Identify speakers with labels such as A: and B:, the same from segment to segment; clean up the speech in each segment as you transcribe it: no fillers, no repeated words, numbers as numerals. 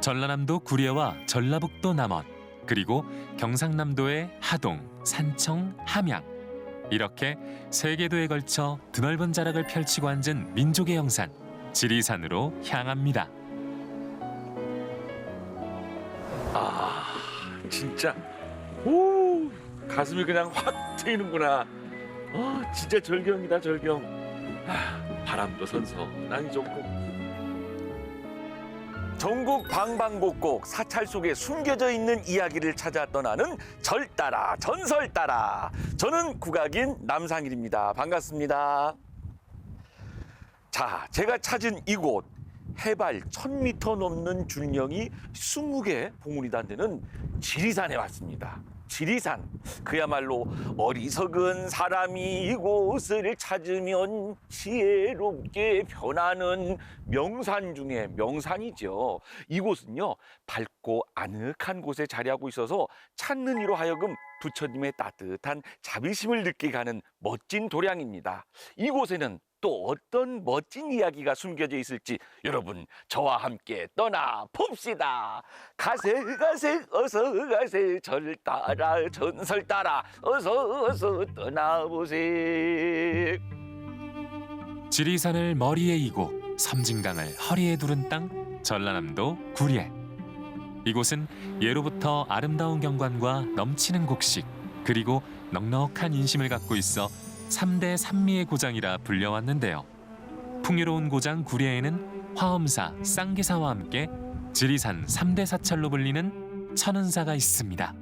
A: 전라남도 구례와 전라북도 남원, 그리고 경상남도의 하동, 산청, 함양. 이렇게 세 궤도에 걸쳐 드넓은 자락을 펼치고 앉은 민족의 영산, 지리산으로 향합니다.
B: 아, 진짜 오, 가슴이 그냥 확 트이는구나. 진짜 절경이다, 절경. 바람도 선선하니 좋고. 전국 방방곡곡 사찰 속에 숨겨져 있는 이야기를 찾아 떠나는 절 따라 전설 따라. 저는 국악인 남상일입니다. 반갑습니다. 자, 제가 찾은 이곳 해발 1000m 넘는 줄령이 20개 봉우리 단되는 지리산에 왔습니다. 지리산, 그야말로 어리석은 사람이 이곳을 찾으면 지혜롭게 변하는 명산 중에 명산이죠. 이곳은요, 밝고 아늑한 곳에 자리하고 있어서 찾는 이로 하여금 부처님의 따뜻한 자비심을 느끼게 하는 멋진 도량입니다. 이곳에는 또 어떤 멋진 이야기가 숨겨져 있을지 여러분 저와 함께 떠나 봅시다. 가세 가세 어서 가세 절 따라 전설 따라 어서 떠나보세.
A: 지리산을 머리에 이고 섬진강을 허리에 두른 땅, 전라남도 구례. 이곳은 예로부터 아름다운 경관과 넘치는 곡식, 그리고 넉넉한 인심을 갖고 있어 3대 산미의 고장이라 불려왔는데요. 풍요로운 고장 구례에는 화엄사, 쌍계사와 함께 지리산 3대 사찰로 불리는 천은사가 있습니다.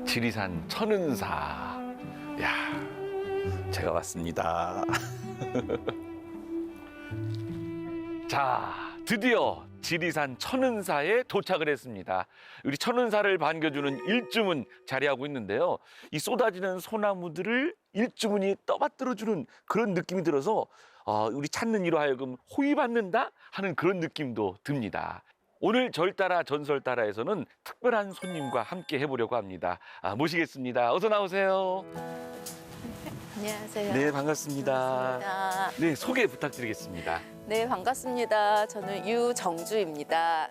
B: 지리산 천은사. 야, 제가 왔습니다. 자, 드디어 지리산 천은사에 도착을 했습니다. 우리 천은사를 반겨주는 일주문 자리하고 있는데요. 이 쏟아지는 소나무들을 일주문이 떠받들어주는 그런 느낌이 들어서 우리 찾는 이로 하여금 호위받는다 하는 그런 느낌도 듭니다. 오늘 절 따라 전설 따라에서는 특별한 손님과 함께 해보려고 합니다. 모시겠습니다. 어서 나오세요.
C: 안녕하세요.
B: 네, 반갑습니다.
C: 반갑습니다.
B: 네, 소개 부탁드리겠습니다.
C: 네, 반갑습니다. 저는 유정주입니다.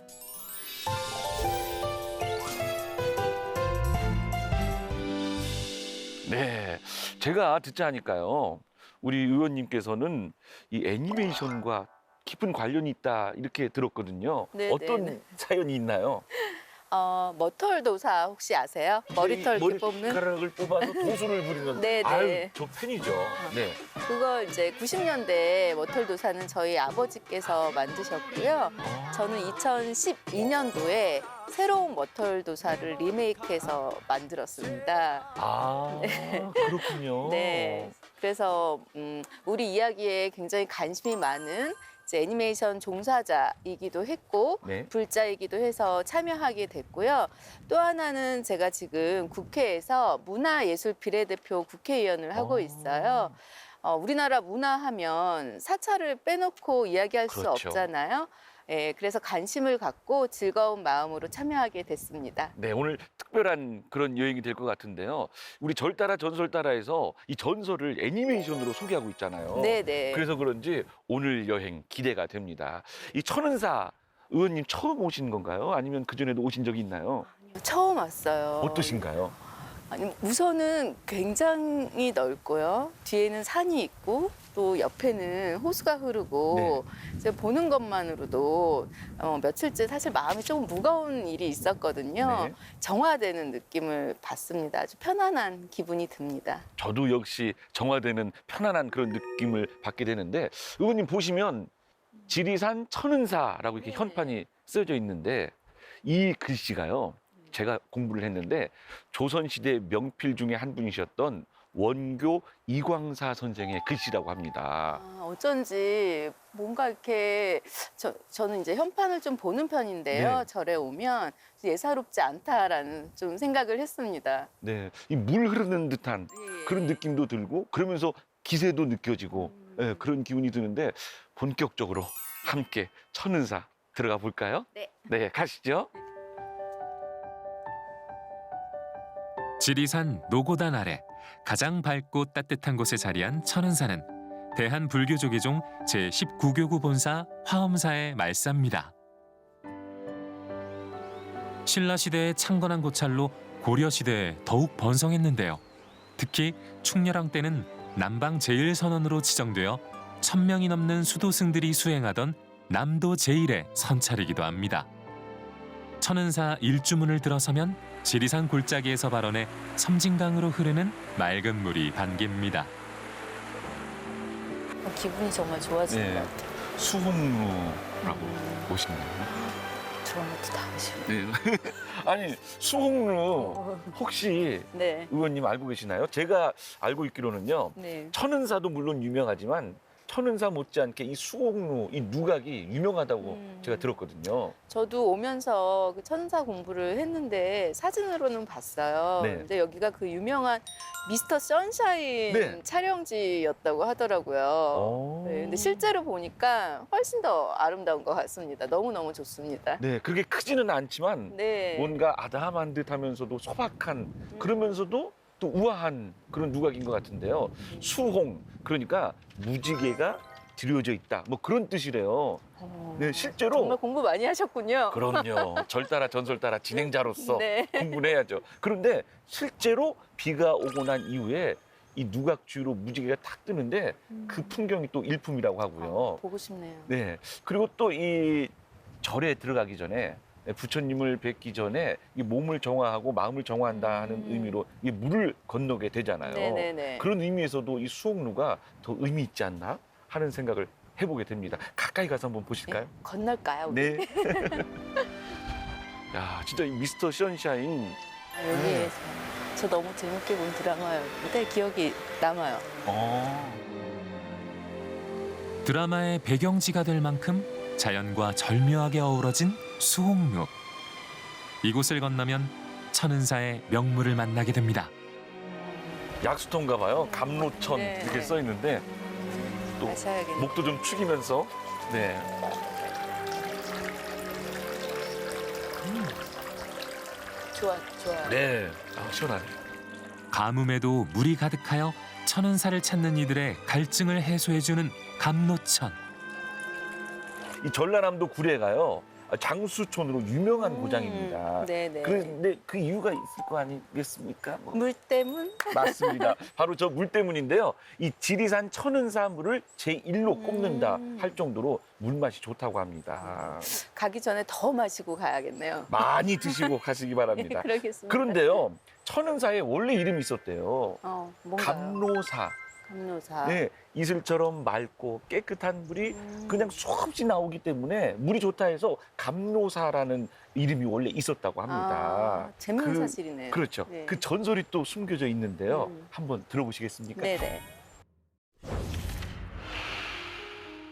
B: 네, 제가 듣자 하니까요. 우리 의원님께서는 이 애니메이션과 깊은 관련이 있다 이렇게 들었거든요.
C: 네,
B: 어떤
C: 네.
B: 사연이 있나요?
C: 머털도사 혹시 아세요? 머리털 이렇게 뽑는?
B: 머리카락을 뽑아서 도수를 부리는.
C: 네, 네.
B: 아유, 저 팬이죠. 네.
C: 그거 이제 90년대 머털도사는 저희 아버지께서 만드셨고요. 저는 2012년도에 새로운 머털도사를 리메이크해서 만들었습니다.
B: 그렇군요.
C: 네. 그래서 우리 이야기에 굉장히 관심이 많은 이제 애니메이션 종사자이기도 했고
B: 네.
C: 불자이기도 해서 참여하게 됐고요. 또 하나는 제가 지금 국회에서 문화예술 비례대표 국회의원을 하고 있어요. 우리나라 문화하면 사찰을 빼놓고 이야기할
B: 그렇죠.
C: 수 없잖아요. 예, 그래서 관심을 갖고 즐거운 마음으로 참여하게 됐습니다.
B: 네, 오늘 특별한 그런 여행이 될 것 같은데요. 우리 절 따라 전설 따라에서 이 전설을 애니메이션으로 소개하고 있잖아요.
C: 네네.
B: 그래서 그런지 오늘 여행 기대가 됩니다. 이 천은사 의원님 처음 오신 건가요? 아니면 그전에도 오신 적이 있나요?
C: 처음 왔어요.
B: 어떠신가요?
C: 아니, 우선은 굉장히 넓고요. 뒤에는 산이 있고 또 옆에는 호수가 흐르고 이제 보는 것만으로도 며칠째 사실 마음이 조금 무거운 일이 있었거든요.
B: 네.
C: 정화되는 느낌을 받습니다. 아주 편안한 기분이 듭니다.
B: 저도 역시 정화되는 편안한 그런 느낌을 받게 되는데 의원님 보시면 지리산 천은사라고 이렇게 현판이 쓰여져 있는데 이 글씨가요. 제가 공부를 했는데 조선시대 명필 중에 한 분이셨던 원교 이광사 선생의 글씨라고 합니다.
C: 어쩐지 뭔가 이렇게 저는 이제 현판을 좀 보는 편인데요.
B: 네.
C: 절에 오면 예사롭지 않다라는 좀 생각을 했습니다.
B: 네, 이 물 흐르는 듯한 그런 느낌도 들고 그러면서 기세도 느껴지고 네, 그런 기운이 드는데 본격적으로 함께 천은사 들어가 볼까요?
C: 네.
B: 네, 가시죠.
A: 지리산 노고단 아래 가장 밝고 따뜻한 곳에 자리한 천은사는 대한불교조계종 제19교구 본사 화엄사의 말사입니다. 신라 시대의 창건한 고찰로 고려 시대에 더욱 번성했는데요. 특히 충렬왕 때는 남방 제1선원으로 지정되어 1000명이 넘는 수도승들이 수행하던 남도 제1의 선찰이기도 합니다. 천은사 일주문을 들어서면 지리산 골짜기에서 발원해 섬진강으로 흐르는 맑은 물이 반깁니다.
C: 기분이 정말 좋아지는
B: 네.
C: 것 같아요.
B: 수홍루라고 보시나요?
C: 그런 것도 다 아시고.
B: 네. 아니 수홍루 혹시
C: 네.
B: 의원님 알고 계시나요? 제가 알고 있기로는요.
C: 네.
B: 천은사도 물론 유명하지만 천은사 못지않게 이 수홍루, 이 누각이 유명하다고 제가 들었거든요.
C: 저도 오면서 그 천사 공부를 했는데 사진으로는 봤어요.
B: 네.
C: 근데 여기가 그 유명한 미스터 선샤인
B: 네.
C: 촬영지였다고 하더라고요. 네, 근데 실제로 보니까 훨씬 더 아름다운 것 같습니다. 너무너무 좋습니다.
B: 네, 그게 크지는 않지만
C: 네.
B: 뭔가 아담한 듯하면서도 소박한 그러면서도 또 우아한 그런 누각인 것 같은데요. 수홍 그러니까 무지개가 드려져 있다. 뭐 그런 뜻이래요. 네, 실제로
C: 정말 공부 많이 하셨군요.
B: 그럼요. 절 따라 전설 따라 진행자로서
C: 네.
B: 공부를 해야죠. 그런데 실제로 비가 오고 난 이후에 이 누각 주위로 무지개가 탁 뜨는데 그 풍경이 또 일품이라고 하고요.
C: 보고 싶네요.
B: 네. 그리고 또 이 절에 들어가기 전에 부처님을 뵙기 전에 이 몸을 정화하고 마음을 정화한다 하는 의미로 이 물을 건너게 되잖아요.
C: 네네네.
B: 그런 의미에서도 이 수홍루가 더 의미 있지 않나 하는 생각을 해보게 됩니다. 가까이 가서 한번 보실까요?
C: 네, 건널까요? 우리?
B: 네. 야, 진짜 이 미스터 선샤인.
C: 여기 저 너무 재밌게 본 드라마였는데 기억이 남아요.
A: 드라마의 배경지가 될 만큼 자연과 절묘하게 어우러진 수홍루. 이곳을 건너면 천은사의 명물을 만나게 됩니다.
B: 약수터인가 봐요. 감로천
C: 네.
B: 이렇게 써 있는데 또
C: 마셔야겠네요.
B: 목도 좀 축이면서 네.
C: 좋아요.
B: 네. 아, 시원하네.
A: 가뭄에도 물이 가득하여 천은사를 찾는 이들의 갈증을 해소해주는 감로천.
B: 이 전라남도 구례가요. 장수촌으로 유명한 고장입니다.
C: 네네.
B: 그런데 그 이유가 있을 거 아니겠습니까? 뭐.
C: 물 때문?
B: 맞습니다. 바로 저 물 때문인데요. 이 지리산 천은사 물을 제1로 꼽는다 할 정도로 물맛이 좋다고 합니다.
C: 가기 전에 더 마시고 가야겠네요.
B: 많이 드시고 가시기 바랍니다.
C: 그러겠습니다.
B: 그런데요. 천은사에 원래 이름이 있었대요.
C: 뭔가요?
B: 감로사.
C: 감로사.
B: 네, 이슬처럼 맑고 깨끗한 물이 그냥 수없이 나오기 때문에 물이 좋다 해서 감로사라는 이름이 원래 있었다고 합니다.
C: 재밌는 사실이네요.
B: 그렇죠.
C: 네.
B: 그 전설이 또 숨겨져 있는데요. 한번 들어보시겠습니까?
C: 네네.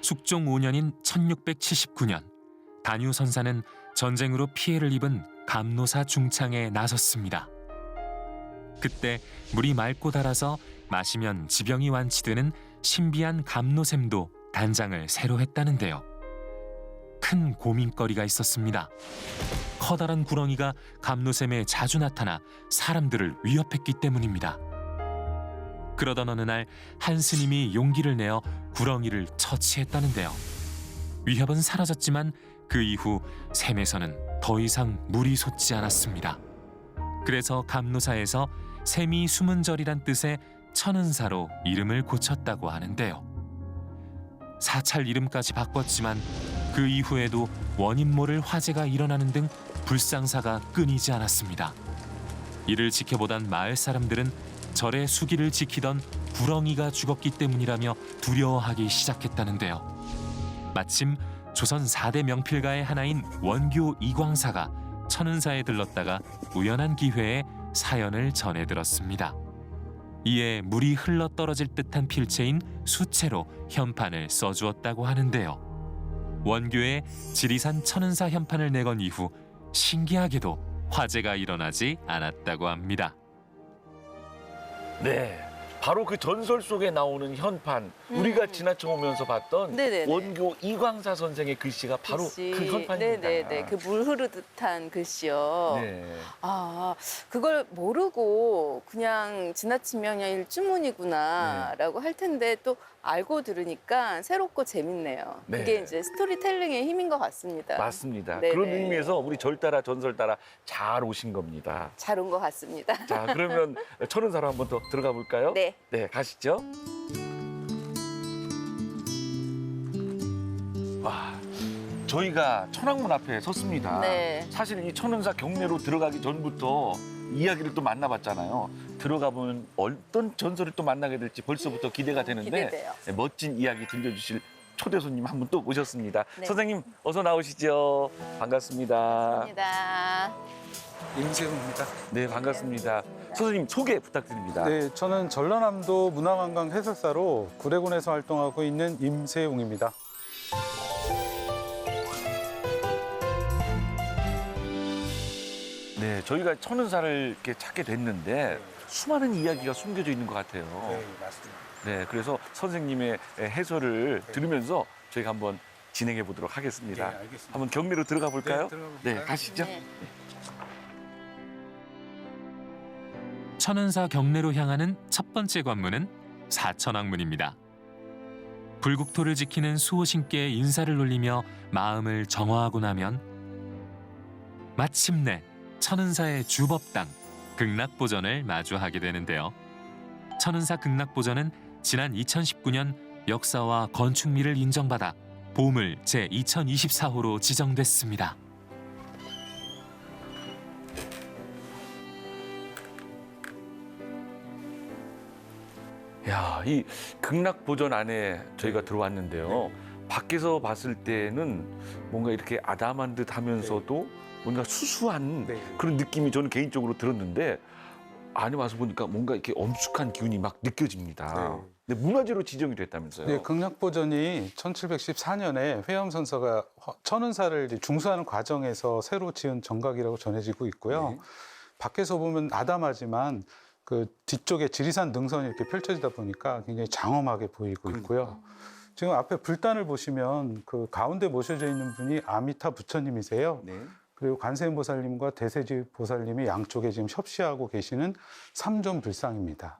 A: 숙종 5년인 1679년 단유 선사는 전쟁으로 피해를 입은 감로사 중창에 나섰습니다. 그때 물이 맑고 달아서 마시면 지병이 완치되는 신비한 감로샘도 단장을 새로 했다는데요. 큰 고민거리가 있었습니다. 커다란 구렁이가 감로샘에 자주 나타나 사람들을 위협했기 때문입니다. 그러던 어느 날 한 스님이 용기를 내어 구렁이를 처치했다는데요. 위협은 사라졌지만 그 이후 샘에서는 더 이상 물이 솟지 않았습니다. 그래서 감로사에서 샘이 숨은 절이란 뜻의 천은사로 이름을 고쳤다고 하는데요. 사찰 이름까지 바꿨지만 그 이후에도 원인 모를 화재가 일어나는 등 불상사가 끊이지 않았습니다. 이를 지켜보던 마을 사람들은 절의 수기를 지키던 구렁이가 죽었기 때문이라며 두려워하기 시작했다는데요. 마침 조선 4대 명필가의 하나인 원교 이광사가 천은사에 들렀다가 우연한 기회에 사연을 전해 들었습니다. 이에 물이 흘러 떨어질 듯한 필체인 수채로 현판을 써주었다고 하는데요. 원교에 지리산 천은사 현판을 내건 이후 신기하게도 화재가 일어나지 않았다고 합니다.
B: 네. 바로 그 전설 속에 나오는 현판, 우리가 지나쳐 오면서 봤던
C: 네네네.
B: 원교 이광사 선생의 글씨가 바로
C: 글씨.
B: 그 현판입니다.
C: 네네네. 그 물 흐르듯한 글씨요.
B: 네.
C: 아, 그걸 모르고 그냥 지나치면 그냥 일주문이구나라고 할 텐데 또 알고 들으니까 새롭고 재밌네요.
B: 네.
C: 그게 이제 스토리텔링의 힘인 것 같습니다.
B: 맞습니다.
C: 네네.
B: 그런 의미에서 우리 절따라 전설따라 잘 오신 겁니다.
C: 잘 온 것 같습니다.
B: 자, 그러면 천은사로 한번 더 들어가 볼까요?
C: 네.
B: 네, 가시죠. 와, 저희가 천왕문 앞에 섰습니다.
C: 네.
B: 사실 이 천은사 경내로 들어가기 전부터 이야기를 또 만나봤잖아요. 들어가 보면 어떤 전설을 또 만나게 될지 벌써부터 기대가 되는데
C: 기대돼요.
B: 네, 멋진 이야기 들려주실 초대 손님 한 분 또 오셨습니다.
C: 네.
B: 선생님 어서 나오시죠. 반갑습니다.
C: 감사합니다.
D: 임세웅입니다.
B: 네, 반갑습니다. 선생님 소개 부탁드립니다.
D: 네, 저는 전라남도 문화관광 해설사로 구례군에서 활동하고 있는 임세웅입니다.
B: 네, 저희가 천은사를 이렇게 찾게 됐는데 수많은 이야기가 숨겨져 있는 것 같아요.
D: 맞습니다.
B: 네, 그래서 선생님의 해설을 들으면서 저희가 한번 진행해 보도록 하겠습니다.
D: 네, 알겠습니다.
B: 한번 경내로 들어가 볼까요?
D: 네, 들어가 볼까요?
B: 네, 가시죠.
C: 네.
A: 천은사 경내로 향하는 첫 번째 관문은 사천왕문입니다. 불국토를 지키는 수호신께 인사를 올리며 마음을 정화하고 나면 마침내 천은사의 주법당 극락보전을 마주하게 되는데요. 천은사 극락보전은 지난 2019년 역사와 건축미를 인정받아 보물 제2024호로 지정됐습니다.
B: 야, 이 극락보전 안에 저희가 들어왔는데요. 밖에서 봤을 때는 뭔가 이렇게 아담한 듯 하면서도 뭔가 수수한
D: 네.
B: 그런 느낌이 저는 개인적으로 들었는데 안에 와서 보니까 뭔가 이렇게 엄숙한 기운이 막 느껴집니다.
D: 네.
B: 근데 문화재로 지정이 됐다면서요?
D: 네, 극락보전이 1714년에 회엄선서가 천은사를 이제 중수하는 과정에서 새로 지은 정각이라고 전해지고 있고요.
B: 네.
D: 밖에서 보면 아담하지만 그 뒤쪽에 지리산 능선이 이렇게 펼쳐지다 보니까 굉장히 장엄하게 보이고 있고요. 지금 앞에 불단을 보시면 그 가운데 모셔져 있는 분이 아미타 부처님이세요.
B: 네.
D: 그리고 관세음보살님과 대세지 보살님이 양쪽에 지금 협시하고 계시는 삼존 불상입니다.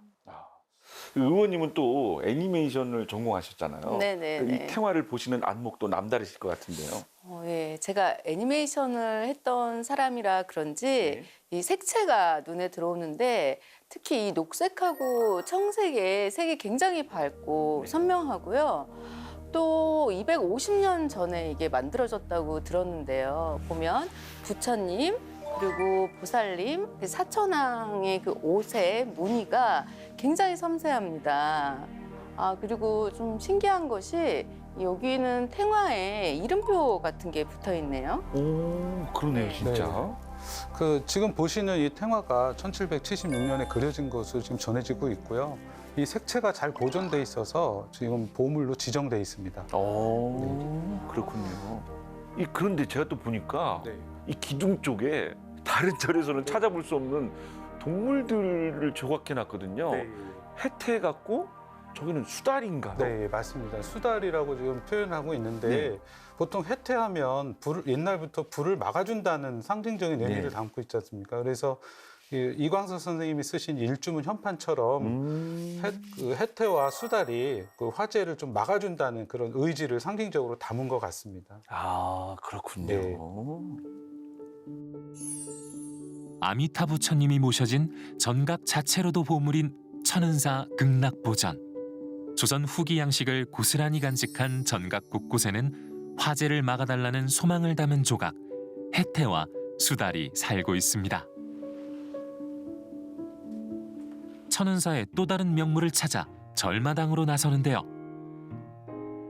B: 의원님은 또 애니메이션을 전공하셨잖아요.
C: 네네네.
B: 이 태화를 보시는 안목도 남다르실 것 같은데요.
C: 예, 제가 애니메이션을 했던 사람이라 그런지 이 색채가 눈에 들어오는데 특히 이 녹색하고 청색의 색이 굉장히 밝고 선명하고요. 또 250년 전에 이게 만들어졌다고 들었는데요. 보면 부처님 그리고 보살님, 사천왕의 그 옷의 무늬가 굉장히 섬세합니다. 아, 그리고 좀 신기한 것이 여기는 탱화에 이름표 같은 게 붙어 있네요.
B: 오, 그러네요, 진짜.
D: 네. 그 지금 보시는 이 탱화가 1776년에 그려진 것으로 지금 전해지고 있고요. 이 색채가 잘 보존돼 있어서 지금 보물로 지정돼 있습니다.
B: 그렇군요. 그런데 제가 또 보니까
D: 네.
B: 이 기둥 쪽에 다른 절에서는 찾아볼 수 없는 동물들을 조각해 놨거든요. 해태 같고 저기는 수달인가요?
D: 네, 맞습니다. 수달이라고 지금 표현하고 있는데
B: 네.
D: 보통 해태하면 옛날부터 불을 막아준다는 상징적인 의미를
B: 네.
D: 담고 있지 않습니까? 그래서 이광석 선생님이 쓰신 일주문 현판처럼 그 해태와 수달이 그 화재를 좀 막아준다는 그런 의지를 상징적으로 담은 것 같습니다.
B: 아, 그렇군요.
D: 네.
A: 아미타 부처님이 모셔진 전각 자체로도 보물인 천은사 극락보전. 조선 후기 양식을 고스란히 간직한 전각 곳곳에는 화재를 막아달라는 소망을 담은 조각, 해태와 수달이 살고 있습니다. 천은사의 또 다른 명물을 찾아 절마당으로 나서는데요.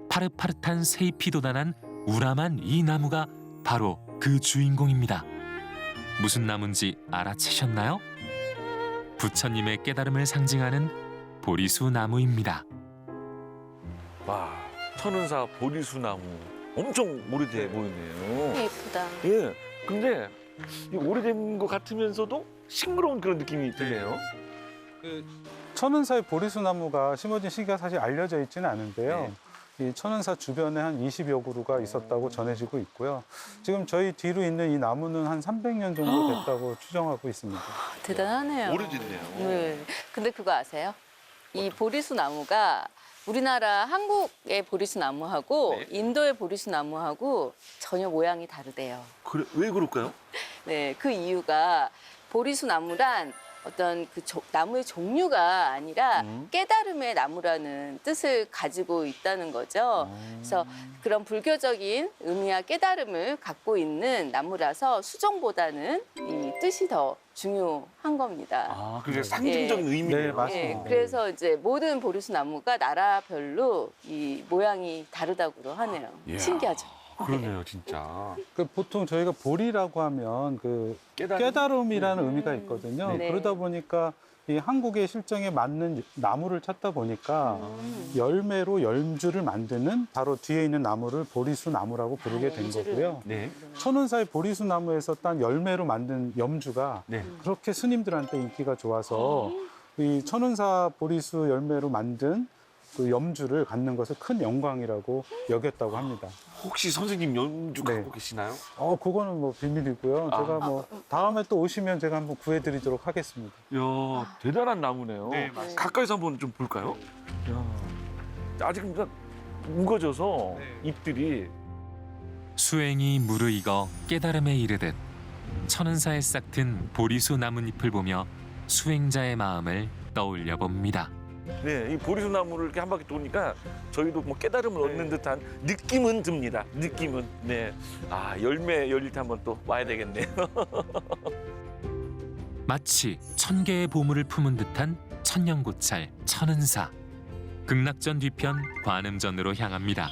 A: 파릇파릇한 새잎이 돋아난 우람한 이 나무가 바로 그 주인공입니다. 무슨 나무인지 알아채셨나요? 부처님의 깨달음을 상징하는 보리수 나무입니다.
B: 와, 천은사 보리수나무 엄청 오래돼 보이네요.
C: 예쁘다.
B: 예, 근데 이 오래된 것 같으면서도 싱그러운 그런 느낌이 드네요.
D: 그 천은사의 보리수 나무가 심어진 시기가 사실 알려져 있지는 않은데요. 이 천은사 주변에 한 20여 그루가 있었다고 전해지고 있고요. 지금 저희 뒤로 있는 이 나무는 한 300년 정도 됐다고 추정하고 있습니다.
C: 대단하네요.
B: 오래됐네요.
C: 네. 근데 그거 아세요? 이 보리수 나무가 우리나라 한국의 보리수 나무하고
B: 네.
C: 인도의 보리수 나무하고 전혀 모양이 다르대요.
B: 그래, 왜 그럴까요?
C: 네, 그 이유가 보리수 나무란 어떤 그 나무의 종류가 아니라 깨달음의 나무라는 뜻을 가지고 있다는 거죠. 그래서 그런 불교적인 의미와 깨달음을 갖고 있는 나무라서 수종보다는 이 뜻이 더 중요한 겁니다.
B: 아, 그게 상징적인 의미네요.
D: 네, 맞습니다.
C: 예, 그래서 이제 모든 보리수 나무가 나라별로 이 모양이 다르다고 하네요.
B: 이야.
C: 신기하죠.
B: 그러네요, 진짜.
D: 그 보통 저희가 보리라고 하면 그
B: 깨달음?
D: 깨달음이라는 의미가 있거든요.
C: 네.
D: 그러다 보니까 이 한국의 실정에 맞는 나무를 찾다 보니까 열매로 열주를 만드는 바로 뒤에 있는 나무를 보리수 나무라고 부르게 된
C: 염주를.
D: 거고요.
B: 네.
D: 천은사의 보리수 나무에서 딴 열매로 만든 염주가
B: 네.
D: 그렇게 스님들한테 인기가 좋아서 이 천은사 보리수 열매로 만든 그 염주를 갖는 것을 큰 영광이라고 여겼다고 합니다.
B: 혹시 선생님 연주
D: 네.
B: 갖고 계시나요?
D: 그거는 뭐 비밀이고요. 제가 뭐 다음에 또 오시면 제가 한번 구해드리도록 하겠습니다.
B: 이야, 대단한 나무네요.
D: 네, 맞습니다.
B: 가까이서 한번 좀 볼까요? 이야, 아직 무거져서 잎들이.
A: 수행이 무르익어 깨달음에 이르듯 천은사에 싹튼 보리수 나뭇잎을 보며 수행자의 마음을 떠올려 봅니다.
B: 네, 이 보리수 나무를 이렇게 한 바퀴 도니까 저희도 뭐 깨달음을 얻는 듯한 느낌은 듭니다. 느낌은. 네. 아, 열매 열릴 때 한번 또 와야 되겠네요.
A: 마치 천 개의 보물을 품은 듯한 천년고찰 천은사. 극락전 뒤편 관음전으로 향합니다.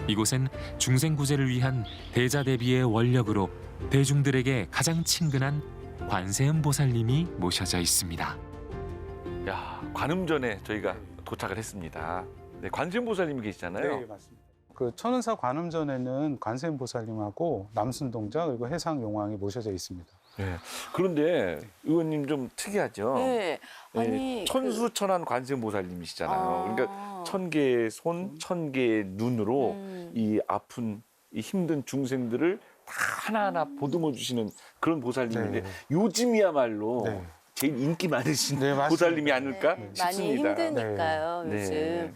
A: 이곳엔 중생구제를 위한 대자대비의 원력으로 대중들에게 가장 친근한 관세음보살님이 모셔져 있습니다.
B: 야, 관음전에 저희가 도착을 했습니다. 네, 관세음보살님이 계시잖아요.
D: 네, 맞습니다. 그 천은사 관음전에는 관세음보살님하고 남순동자 그리고 해상용왕이 모셔져 있습니다.
B: 네. 그런데 의원님 좀 특이하죠.
C: 네. 아니
B: 천수천안 관세음보살님이시잖아요. 그러니까 1000개의 손, 1000개의 눈으로 이 아픈 이 힘든 중생들을 다 하나하나 보듬어 주시는 그런 보살님인데
D: 네.
B: 요즘이야말로
D: 네.
B: 제일 인기 많으신
D: 네, 맞습니다.
B: 보살님이 아닐까
C: 많이
B: 싶습니다.
C: 힘드니까요,
B: 네.
C: 요즘.
B: 네.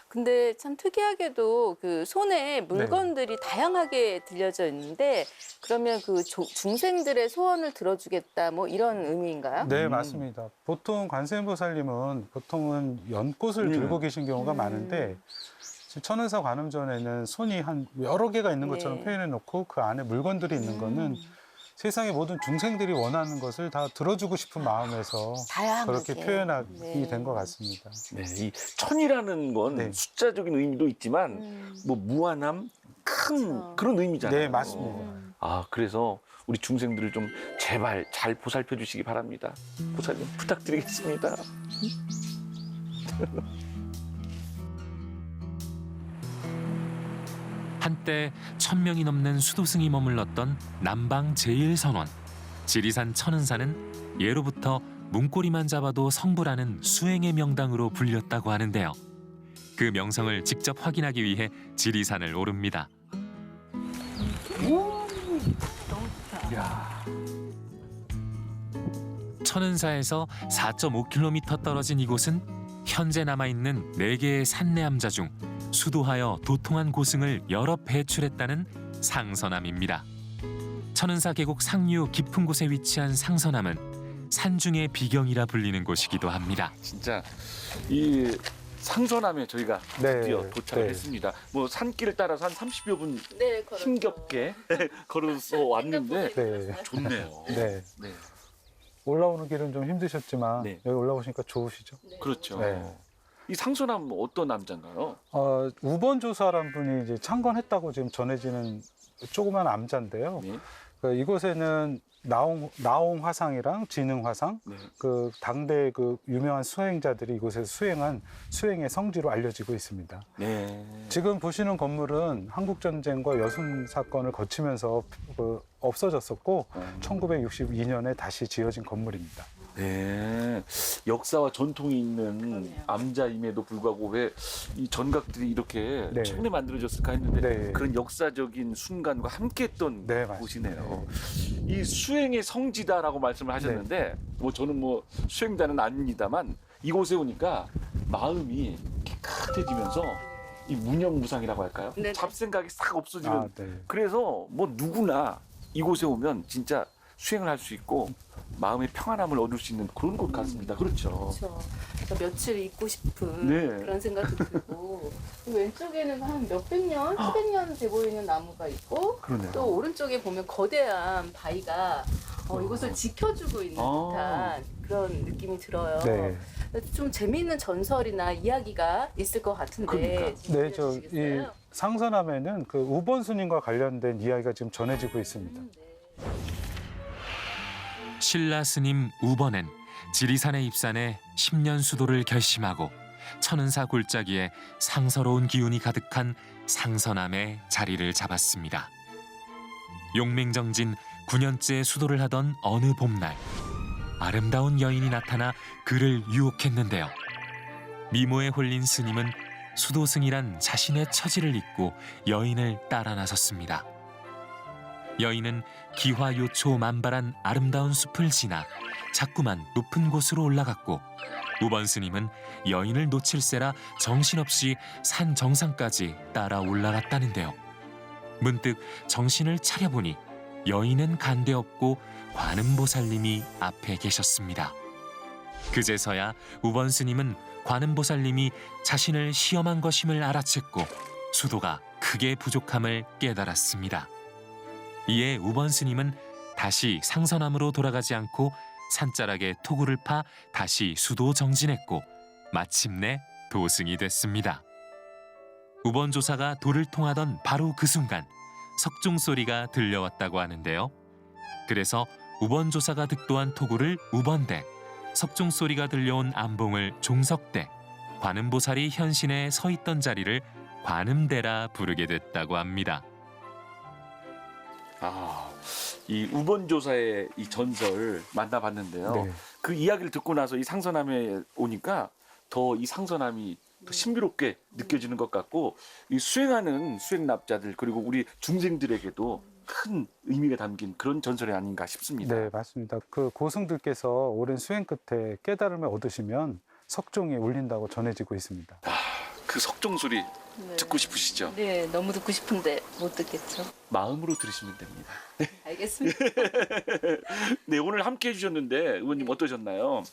C: 근데 참 특이하게도 그 손에 물건들이 다양하게 들려져 있는데 그러면 그 중생들의 소원을 들어주겠다 뭐 이런 의미인가요?
D: 네, 맞습니다. 보통 관세음보살님은 보통은 연꽃을 들고 계신 경우가 많은데 천은사 관음전에는 손이 한 여러 개가 있는 것처럼
C: 네.
D: 표현해 놓고 그 안에 물건들이 있는 거는 세상의 모든 중생들이 원하는 것을 다 들어주고 싶은 마음에서
C: 다양하게.
D: 그렇게 표현하기
C: 네.
D: 된 것 같습니다.
B: 네, 이 천이라는 건
D: 네.
B: 숫자적인 의미도 있지만 뭐 무한함, 큰
C: 그렇죠.
B: 그런 의미잖아요.
D: 네, 맞습니다.
B: 아, 그래서 우리 중생들을 좀 제발 잘 보살펴 주시기 바랍니다. 보살님 부탁드리겠습니다.
A: 한때 1000명이 넘는 수도승이 머물렀던 남방 제1선원 지리산 천은사는 예로부터 문고리만 잡아도 성불하는 수행의 명당으로 불렸다고 하는데요. 그 명성을 직접 확인하기 위해 지리산을 오릅니다. 천은사에서 4.5km 떨어진 이곳은 현재 남아있는 4개의 산내암자 중 수도하여 도통한 고승을 여러 배출했다는 상선암입니다. 천은사 계곡 상류 깊은 곳에 위치한 상선암은 산중의 비경이라 불리는 곳이기도 합니다.
B: 진짜 이 상선암에 저희가
D: 네,
B: 드디어 도착을
D: 네.
B: 했습니다. 뭐 산길을 따라서 한 30여 분
C: 네, 걸었죠.
B: 힘겹게 걸어서 왔는데
D: 네.
B: 좋네요.
D: 네.
B: 네.
D: 올라오는 길은 좀 힘드셨지만
B: 네.
D: 여기 올라오시니까 좋으시죠?
B: 그렇죠.
D: 네.
B: 이 상선암 어떤 남자인가요?
D: 우번조사란 분이 이제 창건했다고 지금 전해지는 조그만 암자인데요.
B: 네.
D: 그 이곳에는 나홍 화상이랑 진흥 화상,
B: 네.
D: 그 당대 그 유명한 수행자들이 이곳에서 수행한 수행의 성지로 알려지고 있습니다.
B: 네.
D: 지금 보시는 건물은 한국 전쟁과 여순 사건을 거치면서 없어졌었고 1962년에 다시 지어진 건물입니다.
B: 네, 역사와 전통이 있는
C: 그러네요.
B: 암자임에도 불구하고 왜 이 전각들이 이렇게
D: 네.
B: 최근에 만들어졌을까 했는데
D: 네.
B: 그런 역사적인 순간과 함께했던
D: 네, 맞습니다.
B: 곳이네요. 이 수행의 성지다라고 말씀을 하셨는데 뭐 저는 뭐 수행자는 아닙니다만 이곳에 오니까 마음이 깨끗해지면서 이 무념무상이라고 할까요?
C: 네네.
B: 잡생각이 싹 없어지는.
D: 아, 네.
B: 그래서 뭐 누구나 이곳에 오면 진짜 수행을 할 수 있고 마음의 평안함을 얻을 수 있는 그런 곳 같습니다. 그렇죠.
C: 그렇죠. 그러니까 며칠 있고 싶은
B: 네.
C: 그런 생각이 들고 그 왼쪽에는 한 몇백 년, 수백 년 돼 보이는 나무가 있고
B: 그러네요.
C: 또 오른쪽에 보면 거대한 바위가 이곳을 지켜주고 있는
B: 아.
C: 듯한 그런 느낌이 들어요.
D: 네.
C: 좀 재미있는 전설이나 이야기가 있을 것 같은데
B: 그러니까.
C: 좀
D: 네, 저 이
C: 들려주시겠어요?
D: 상선암에는 그 우번 스님과 관련된 이야기가 지금 전해지고 있습니다.
C: 네.
A: 신라 스님 우번엔 지리산에 입산해 10년 수도를 결심하고 천은사 골짜기에 상서로운 기운이 가득한 상선암에 자리를 잡았습니다. 용맹정진 9년째 수도를 하던 어느 봄날 아름다운 여인이 나타나 그를 유혹했는데요. 미모에 홀린 스님은 수도승이란 자신의 처지를 잊고 여인을 따라 나섰습니다. 여인은 기화요초 만발한 아름다운 숲을 지나 자꾸만 높은 곳으로 올라갔고 우번 스님은 여인을 놓칠세라 정신없이 산 정상까지 따라 올라갔다는데요. 문득 정신을 차려보니 여인은 간데없고 관음보살님이 앞에 계셨습니다. 그제서야 우번 스님은 관음보살님이 자신을 시험한 것임을 알아챘고 수도가 크게 부족함을 깨달았습니다. 이에 우번 스님은 다시 상선암으로 돌아가지 않고 산자락에 토구를 파 다시 수도 정진했고 마침내 도승이 됐습니다. 우번 조사가 돌을 통하던 바로 그 순간 석종 소리가 들려왔다고 하는데요. 그래서 우번 조사가 득도한 토구를 우번대, 석종 소리가 들려온 암봉을 종석대, 관음보살이 현신에 서 있던 자리를 관음대라 부르게 됐다고 합니다.
B: 아, 이 우번조사의 이 전설 만나봤는데요.
D: 네.
B: 그 이야기를 듣고 나서 이 상선암에 오니까 더 이 상선암이 더 신비롭게 느껴지는 것 같고 이 수행하는 수행납자들 그리고 우리 중생들에게도 큰 의미가 담긴 그런 전설이 아닌가 싶습니다.
D: 네, 맞습니다. 그 고승들께서 오랜 수행 끝에 깨달음을 얻으시면 석종이 울린다고 전해지고 있습니다.
B: 그 석종 소리
C: 네.
B: 듣고 싶으시죠?
C: 네, 너무 듣고 싶은데 못 듣겠죠.
B: 마음으로 들으시면 됩니다.
C: 알겠습니다.
B: 네, 오늘 함께 해주셨는데 의원님 어떠셨나요?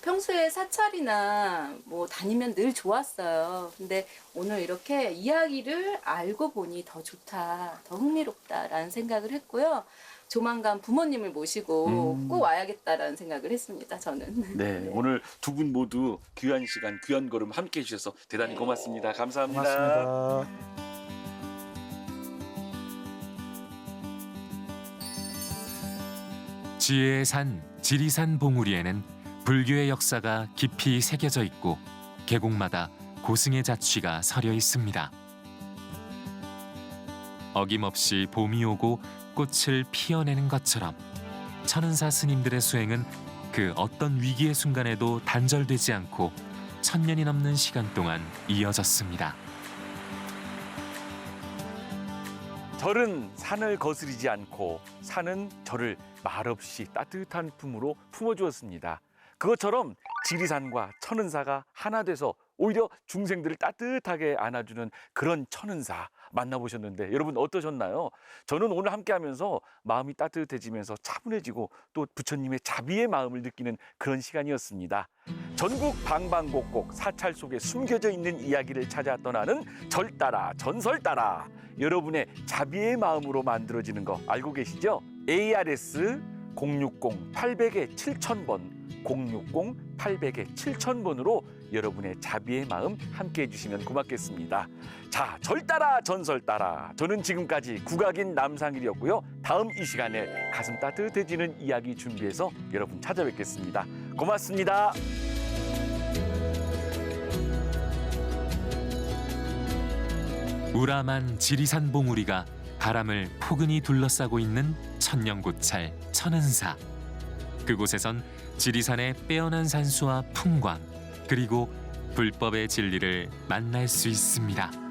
C: 평소에 사찰이나 뭐 다니면 늘 좋았어요. 근데 오늘 이렇게 이야기를 알고 보니 더 좋다, 더 흥미롭다라는 생각을 했고요. 조만간 부모님을 모시고 꼭 와야겠다라는 생각을 했습니다. 저는.
B: 네, 오늘 두 분 모두 귀한 시간, 귀한 걸음 함께 해주셔서 대단히 고맙습니다. 감사합니다.
D: 고맙습니다.
A: 지혜의 산 지리산 봉우리에는 불교의 역사가 깊이 새겨져 있고 계곡마다 고승의 자취가 서려 있습니다. 어김없이 봄이 오고 꽃을 피어내는 것처럼 천은사 스님들의 수행은 그 어떤 위기의 순간에도 단절되지 않고 1000년이 넘는 시간 동안 이어졌습니다.
B: 절은 산을 거스리지 않고 산은 절을 말없이 따뜻한 품으로 품어주었습니다. 그것처럼 지리산과 천은사가 하나 돼서 오히려 중생들을 따뜻하게 안아주는 그런 천은사 만나보셨는데 여러분 어떠셨나요? 저는 오늘 함께하면서 마음이 따뜻해지면서 차분해지고 또 부처님의 자비의 마음을 느끼는 그런 시간이었습니다. 전국 방방곡곡 사찰 속에 숨겨져 있는 이야기를 찾아 떠나는 절 따라 전설 따라 여러분의 자비의 마음으로 만들어지는 거 알고 계시죠? ARS 060-800-7000번 060-800-7000번으로 여러분의 자비의 마음 함께 해주시면 고맙겠습니다. 자, 절 따라 전설 따라 저는 지금까지 국악인 남상일이었고요. 다음 이 시간에 가슴 따뜻해지는 이야기 준비해서 여러분 찾아뵙겠습니다. 고맙습니다.
A: 우람한 지리산 봉우리가 바람을 포근히 둘러싸고 있는 천년고찰 천은사. 그곳에선 지리산의 빼어난 산수와 풍광 그리고 불법의 진리를 만날 수 있습니다.